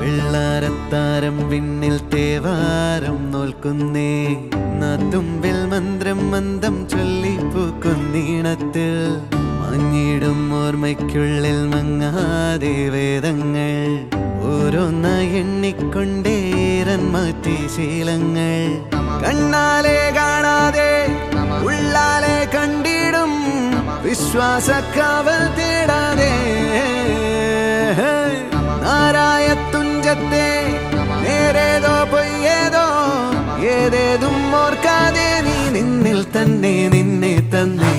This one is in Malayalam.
വെള്ളാരത്താരം വിണ്ണിൽ തേവാരം നോൽക്കുന്നേ തുമ്പിൽ മന്ത്രം മന്ദം ചൊല്ലിപ്പൂക്കുന്നീണത്തിൽ മഞ്ഞിടും ഓർമ്മയ്ക്കുള്ളിൽ മങ്ങാതെ വേദങ്ങൾ ഓരോന്നായി എണ്ണിക്കൊണ്ടേരൻ മാറ്റി ശീലങ്ങൾ കണ്ണാലെ കാണാതെ ഉള്ളാലെ കണ്ടിടും വിശ്വാസക്കാവൽ തേടാതെ നാരായ തുഞ്ചത്തെ നേരേതോ പൊയ്യേതോ ഏതേതും ഓർക്കാതെ നീ നിന്നിൽ തന്നെ നിന്നെ തന്നെ